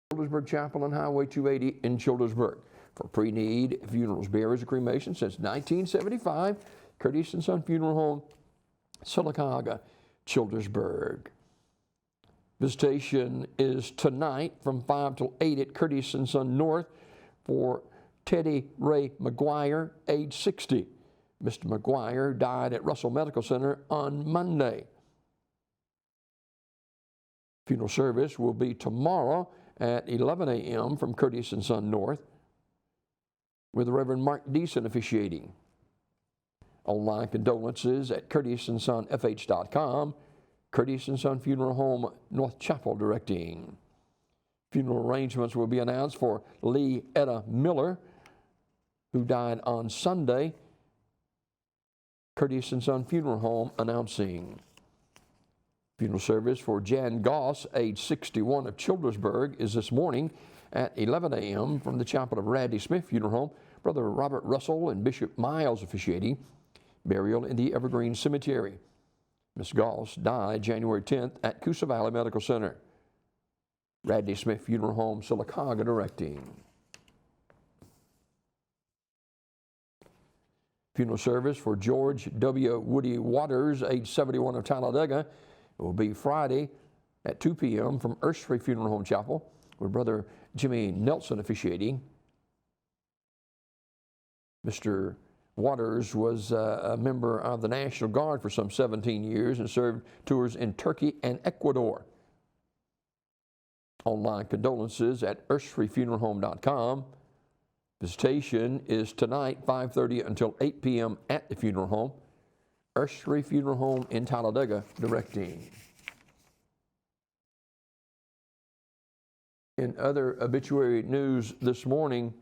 Childersburg Chapel on Highway 280 in Childersburg. For pre-need funerals, burials, and cremation since 1975, Curtis & Son Funeral Home, Sylacauga, Childersburg. Visitation is tonight from 5 till 8 at Curtis & Son North for Teddy Ray McGuire, age 60. Mr. McGuire died at Russell Medical Center on Monday. Funeral service will be tomorrow at 11 a.m. from Curtis & Son North, with the Reverend Mark Deason officiating. Online condolences at curtisonfh.com. Curtis & Son Funeral Home, North Chapel directing. Funeral arrangements will be announced for Lee Etta Miller, who died on Sunday. Curtis & Son Funeral Home announcing. Funeral service for Jan Goss, age 61 of Childersburg, is this morning at 11 a.m. from the chapel of Radley Smith Funeral Home. Brother Robert Russell and Bishop Miles officiating. Burial in the Evergreen Cemetery. Miss Goss died January 10th at Coosa Valley Medical Center. Radley Smith Funeral Home, Sylacauga directing. Funeral service for George W. Woody Waters, age 71 of Talladega. It will be Friday at 2 p.m. from Ursery Funeral Home Chapel, with Brother Jimmy Nelson officiating. Mr. Waters was a member of the National Guard for some 17 years and served tours in Turkey and Ecuador. Online condolences at urseryfuneralhome.com. Visitation is tonight, 5:30 until 8 p.m. at the funeral home. Ursery Funeral Home in Talladega directing. In other obituary news this morning,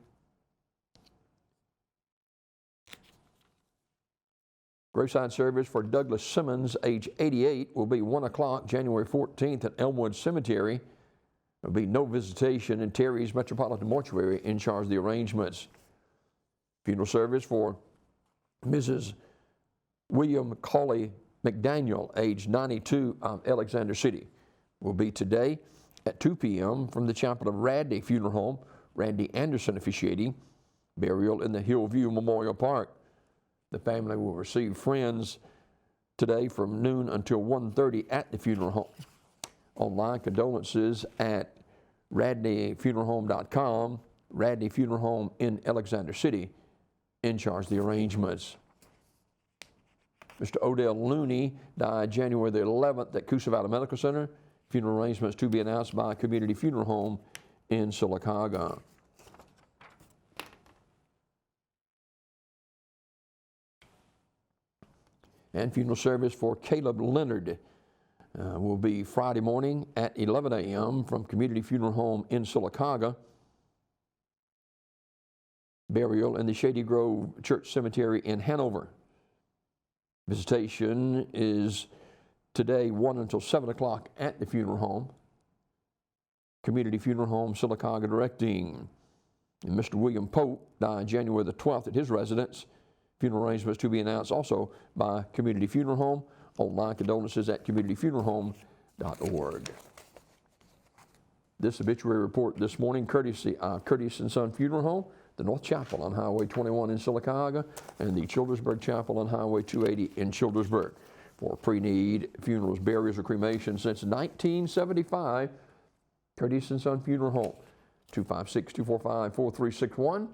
graveside service for Douglas Simmons, age 88, will be 1 o'clock January 14th at Elmwood Cemetery. There will be no visitation in Terry's Metropolitan Mortuary in charge of the arrangements. Funeral service for Mrs. William Cawley McDaniel, age 92 of Alexander City, will be today at 2 p.m. from the chapel of Radley Funeral Home, Randy Anderson officiating. Burial in the Hillview Memorial Park. The family will receive friends today from noon until 1:30 at the funeral home. Online condolences at radleyfuneralhome.com. Radley Funeral Home in Alexander City in charge of the arrangements. Mr. Odell Looney died January the 11th at Coosa Valley Medical Center. Funeral arrangements to be announced by Community Funeral Home in Sylacauga. And funeral service for Caleb Leonard will be Friday morning at 11 a.m. from Community Funeral Home in Sylacauga. Burial in the Shady Grove Church Cemetery in Hanover. Visitation is today 1 until 7 o'clock at the funeral home. Community Funeral Home, Sylacauga directing. And Mr. William Pope died January the 12th at his residence. Funeral arrangements to be announced also by Community Funeral Home. Online condolences at communityfuneralhome.org. This obituary report this morning, courtesy of Curtis & Son Funeral Home, the North Chapel on Highway 21 in Sylacauga, and the Childersburg Chapel on Highway 280 in Childersburg. For pre-need funerals, burials, or cremation since 1975, Curtis & Son Funeral Home, 256-245-4361.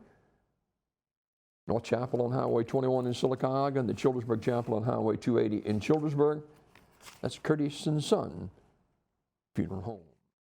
North Chapel on Highway 21 in Sylacauga, and the Childersburg Chapel on Highway 280 in Childersburg. That's Curtis & Son Funeral Home.